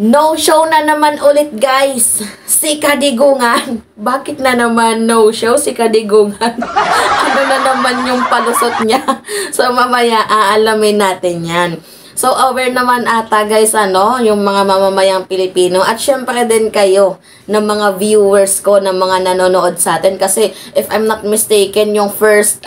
No show na naman ulit, guys. Si Kadigungan. Bakit na naman no show si Kadigungan? Ano na naman yung palusot niya? So mamaya aalamin natin yan. So aware naman ata, guys, yung mga mamamayang Pilipino at syempre din kayo ng mga viewers ko, ng mga nanonood sa atin, kasi if I'm not mistaken, yung first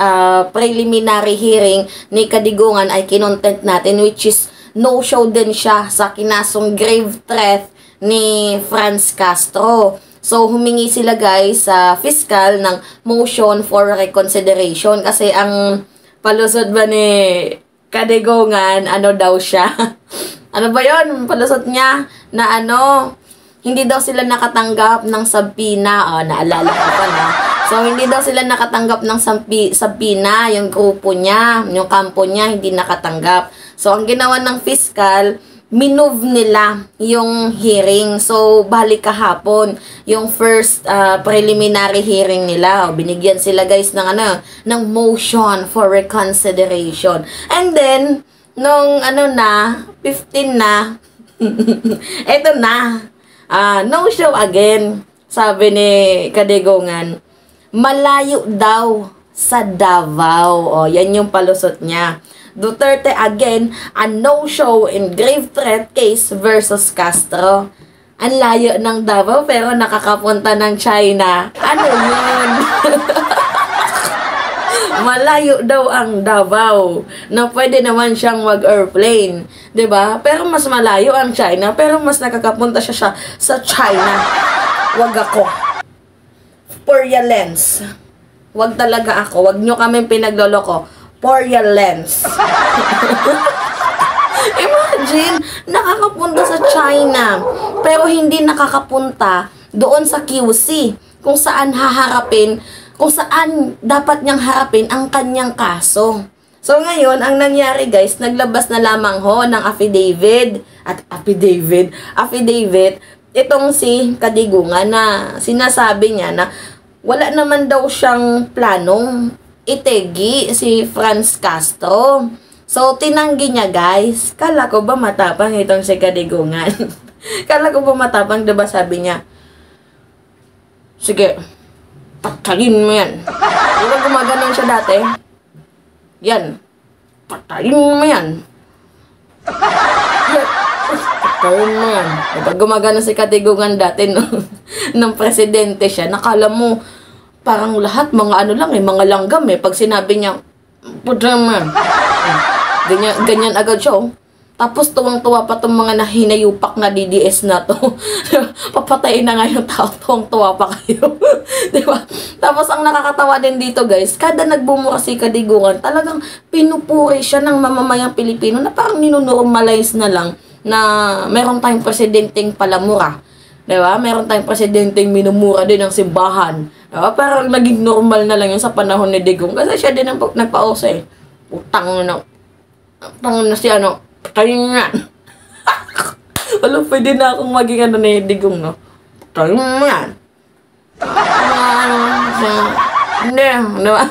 preliminary hearing ni Kadigungan ay kinontent natin, which is no show din siya sa kinasong grave threat ni Franz Castro. So, humingi sila, guys, sa fiscal ng motion for reconsideration. Kasi ang palusot ba ni Kadigungan, ano daw siya? Ano ba yon? Palusot niya na hindi daw sila nakatanggap ng sabina. Naalala ko pa na. So, hindi daw sila nakatanggap ng sabina, yung grupo niya, yung kampo niya, hindi nakatanggap. So, ang ginawa ng fiscal, minove nila yung hearing. So, balik kahapon, yung first preliminary hearing nila. Binigyan sila, guys, ng motion for reconsideration. And then, nung 15 na, eto na, no show again, sabi ni Kadigungan. Malayo daw sa Davao. Yan yung palusot niya. Duterte again, a no-show in grave threat case versus Castro. Ang layo ng Davao pero nakakapunta ng China. Ano yun? Malayo daw ang Davao na pwede naman siyang mag-airplane. 'Di ba? Pero mas malayo ang China pero mas nakakapunta siya sa China. Wag ako. For your lens. Wag talaga ako. Wag nyo kami pinagloloko. For your lens. Imagine, nakakapunta sa China, pero hindi nakakapunta doon sa QC, kung saan dapat niyang harapin ang kanyang kaso. So ngayon, ang nangyari, guys, naglabas na lamang ng affidavit, itong si Kadigungan na sinasabi niya na wala naman daw siyang planong itegi si Franz Castro. So, tinanggi niya, guys. Kala ko ba matapang itong si Kadigungan? Kala ko ba matapang, diba sabi niya, sige, patayin mo yan. Diba gumaganon siya dati? Yan. Patayin mo yan. Patayin mo yan. Diba gumaganon si Kadigungan dati nung presidente siya? Nakala mo, parang lahat, mga mga langgam Pag sinabi niya, pudraman. Ganyan agad siya. Tapos tuwang-tuwa pa itong mga nahinayupak na DDS na to. Papatayin na nga yung tao, tuwang-tuwa pa kayo. Diba? Tapos ang nakakatawa din dito, guys, kada nagbumura si Kadigungan, talagang pinupuri siya ng mamamayang Pilipino na parang ninunormalize na lang na meron tayong presidenteng palamura. Diba? Meron tayong presidenteng minumura din ng simbahan. Parang naging normal na lang yun sa panahon ni Digong. Kasi siya din ang nagpa-ose. Utang na si tayo nga. Wala, pwede na akong maging ni Digong, no? Tayo nga. Hindi, diba?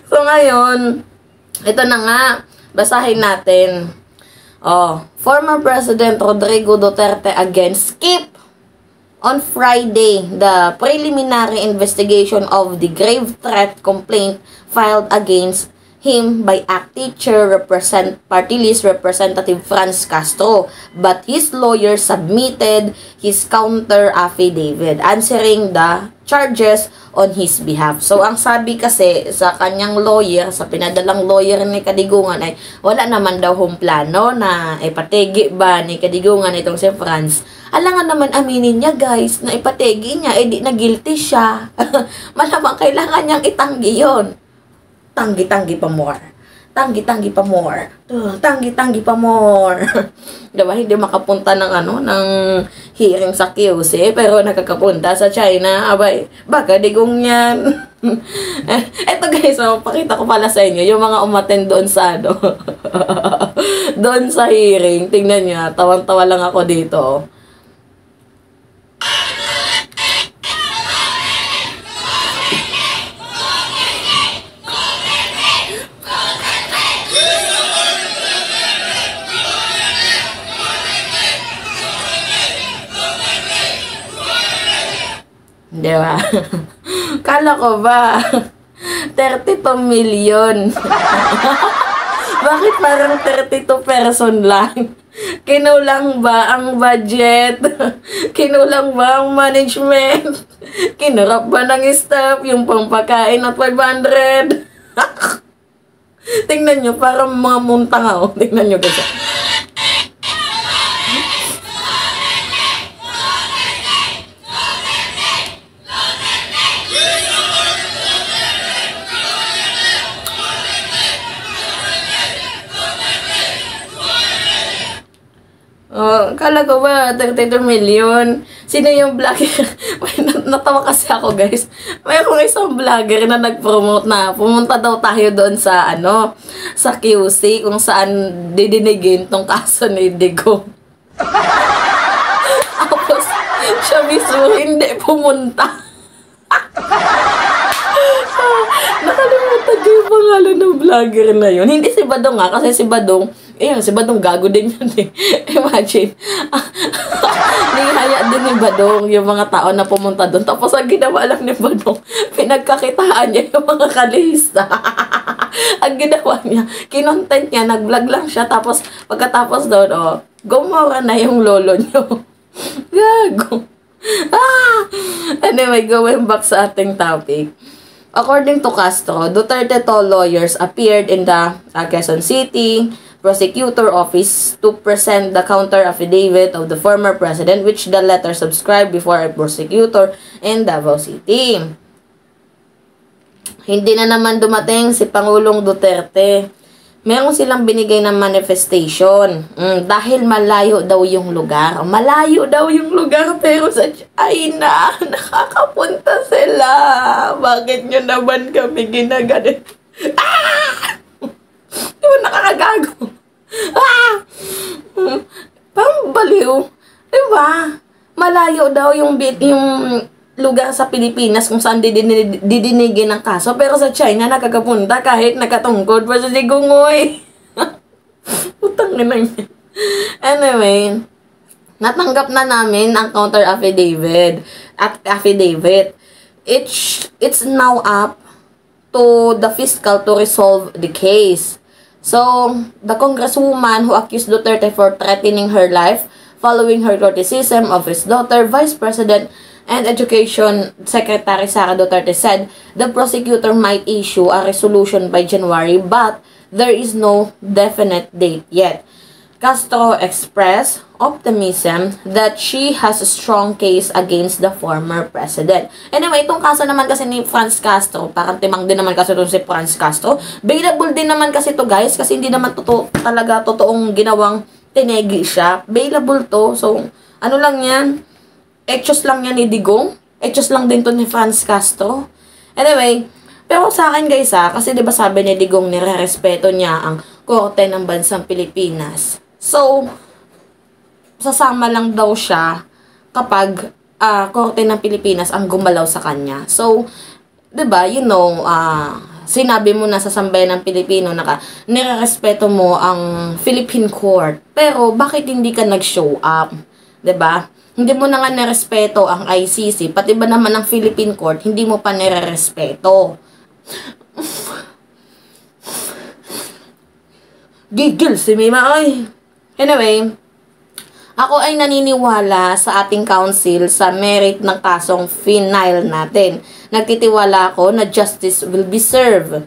So ngayon, ito na nga. Basahin natin. Former President Rodrigo Duterte again skip on Friday the preliminary investigation of the grave threat complaint filed against him by ACT Chair Party List Representative Franz Castro, but his lawyer submitted his counter affidavit answering the charges on his behalf. So, ang sabi kasi sa kanyang lawyer, sa pinadalang lawyer ni Kadigungan ay wala naman daw plano na ipategi ba ni Kadigungan itong si Franz. Alangan naman aminin niya, guys, na ipategi niya, di na guilty siya. Malamang kailangan niyang itanggi yun. Tanggi-tanggi pa more. Tanggi-tanggi pa more. Tanggi-tanggi pa more. Diba? Hindi makapunta ng hearing sa QC, pero nakakapunta sa China. Abay, baka digong yan. Eto, guys, pakita ko pala sa inyo yung mga umattend doon sa doon sa hearing. Tingnan niyo, tawang-tawa lang ako dito. Di ba? Kala ko ba? 32 million. Bakit parang 32 person lang? Kinulang ba ang budget? Kinulang ba ang management? Kinurap ba ng staff yung pampakain at 500? Tingnan nyo, parang mga muntang ako. Tingnan nyo guys. Oh, kala ko ba 32 million? Sino yung vlogger? Natawa kasi ako, guys. May akong isang vlogger na nag-promote na pumunta daw tayo doon sa sa QC kung saan didinigin tong kaso ni Digong. Tapos siya mismo hindi pumunta. Nakalimutan ko yung pangalan ng vlogger na yun. Hindi si Badong kasi si Badong, si Badong gago din yun eh. Imagine. Nihaya din ni Badong yung mga tao na pumunta doon. Tapos ang ginawa lang ni Badong, pinagkakitaan niya yung mga kalista. Ang ginawa niya, kinontent niya, nag-vlog lang siya. Tapos pagkatapos doon, gumora na yung lolo niyo. Gago. Anyway, going back sa ating topic. According to Castro, Duterte lawyers appeared in the Quezon City prosecutor office to present the counter affidavit of the former president, which the letter subscribed before a prosecutor in Davao City. Hindi na naman dumating si Pangulong Duterte. Meron silang binigay ng manifestation. Dahil malayo daw yung lugar. Malayo daw yung lugar pero sa China, nakakapunta sila. Bakit nyo naman kami ginagalit? Di ba nakakagago? Pambaliw. Di ba? Malayo daw yung lugar sa Pilipinas kung saan didinigin ng kaso. Pero sa China, nakakapunta kahit nakatungkod pa sa Sigungoy. Putang ina niya. Anyway, natanggap na namin ang counter affidavit. It's now up to the fiscal to resolve the case. So, the congresswoman who accused Duterte for threatening her life following her criticism of his daughter, Vice President and Education Secretary Sara Duterte, said the prosecutor might issue a resolution by January, but there is no definite date yet. Castro expressed optimism that she has a strong case against the former president. Anyway, itong kaso naman kasi ni Franz Castro, parang timang din naman kasi itong si Franz Castro. Bailable din naman kasi to guys, kasi hindi naman talaga totoong ginawang tinegi siya. Bailable to, so ano lang yan? Echos lang yan ni Digong. Echos lang din to ni Franz Castro. Anyway, pero sa akin guys kasi diba sabi ni Digong nire-respeto niya ang korte ng bansang Pilipinas. So, sasama lang daw siya kapag korte ng Pilipinas ang gumalaw sa kanya. So, diba, sinabi mo na sa sambayan ng Pilipino na nire-respeto mo ang Philippine Court. Pero, bakit hindi ka nag-show up? Diba? Hindi mo na nga nirespeto ang ICC, pati ba naman ang Philippine Court, hindi mo pa nirerespeto. Gigil si Mima, ay. Anyway, ako ay naniniwala sa ating council sa merit ng kasong final natin. Nagtitiwala ako na justice will be served.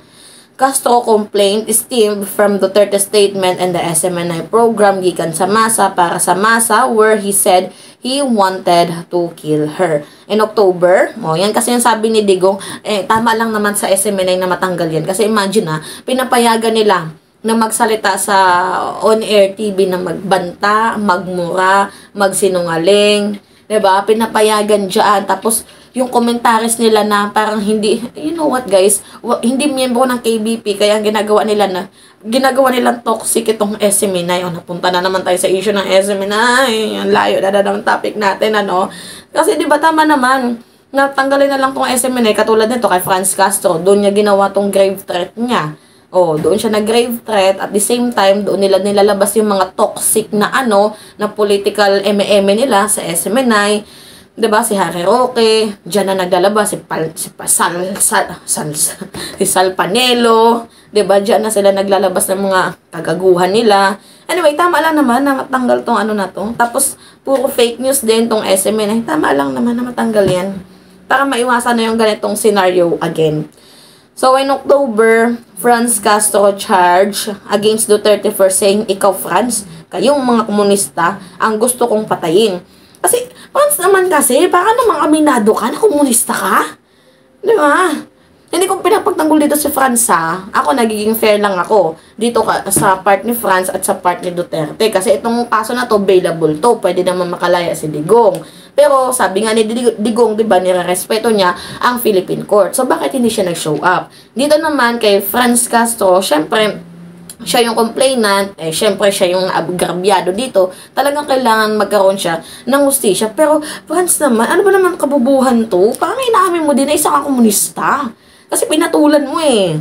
Castro complaint stemmed from Duterte statement and the SMNI program gikan sa masa para sa masa where he said he wanted to kill her. In October, yan kasi yung sabi ni Digong, tama lang naman sa SMNI na matanggal yan. Kasi imagine pinapayagan nila na magsalita sa on-air TV na magbanta, magmura, magsinungaling. Diba? Pinapayagan dyan. Tapos, yung commentaries nila na parang hindi, you know what guys, hindi miyembro ng KBP, kaya ginagawa nilang toxic itong SMNI. Napunta na naman tayo sa issue ng SMNI. Ang layo na ng topic natin, Kasi di ba tama naman, natanggalin na lang tong SMNI, katulad nito kay Franz Castro, doon niya ginawa tong grave threat niya. Doon siya nag-grave threat, at the same time, doon nila nilalabas yung mga toxic na na political eme-eme nila sa SMNI. 'Di ba si Harry Roque, diyan na naglalabas si Sal Panelo, 'di ba? Diyan na sila naglalabas ng mga kagaguhan nila. Anyway, tama lang naman na matanggal tong ano na to. Tapos puro fake news din tong SMN. Tama lang naman na matanggal 'yan para maiwasan na yung ganitong scenario again. So, in October, Franz Castro charged against Duterte for saying, ikaw, Franz, kayong mga komunista, ang gusto kong patayin. Kasi, Franz naman kasi, baka namang aminado ka na komunista ka? Di ba? Hindi kong pinapagtanggol dito si Franz, ha? Ako, nagiging fair lang ako dito sa part ni Franz at sa part ni Duterte. Kasi itong kaso na to, bailable to. Pwede naman makalaya si Digong. Pero sabi nga ni Digong, di ba, nirerespeto niya ang Philippine Court. So, bakit hindi siya nag-show up? Dito naman kay Franz Castro, syempre, siya yung complainant, syempre siya yung agrabyado dito. Talagang kailangan magkaroon siya ng hustisya. Pero, Franz naman, ano ba naman kabubuhan to? Parang inaamin mo din na isa kang komunista. Kasi pinatulan mo eh.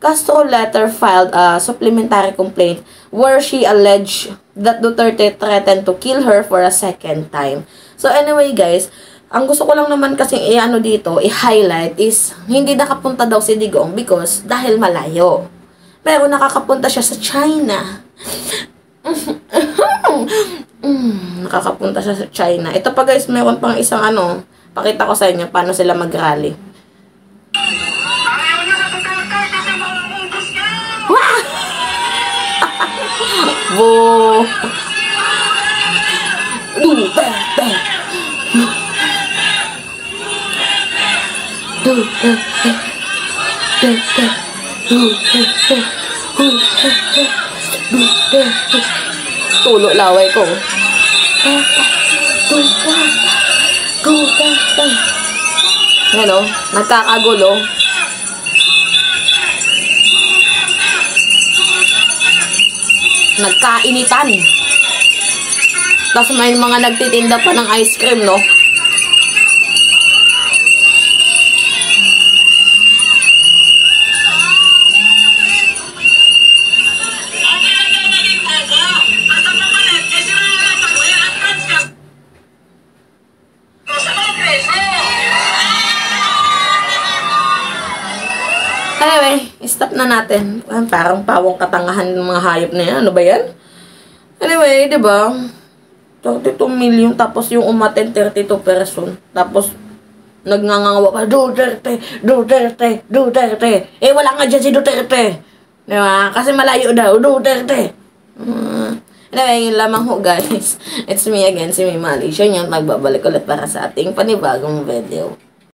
Castro later filed a supplementary complaint where she alleged that Duterte threatened to kill her for a second time. So anyway guys, ang gusto ko lang naman kasing i-ano dito, i-highlight is hindi nakapunta daw si Digong because dahil malayo. Pero nakakapunta siya sa China. Nakakapunta siya sa China. Ito pa guys, meron pang isang ano, pakita ko sa inyo paano sila mag-rally. Bo. Duterte. Tulo laway ko. Ano? Nagkakagulo. Nagkainitan. Tapos may mga nagtitinda pa ng ice cream, no? Anyway, stop na natin. Parang pawang katangahan ng mga hayop na yan. Ano ba yan? Anyway, di ba? 32 million tapos yung umaten 32 person. Tapos nagngangawa pa, Duterte, Duterte, Duterte. Eh, wala nga dyan si Duterte. Di ba? Kasi malayo daw, Duterte. Anyway, yun lamang ho guys. It's me again, si Mimali. Siya yung nagbabalik ulit para sa ating panibagong video.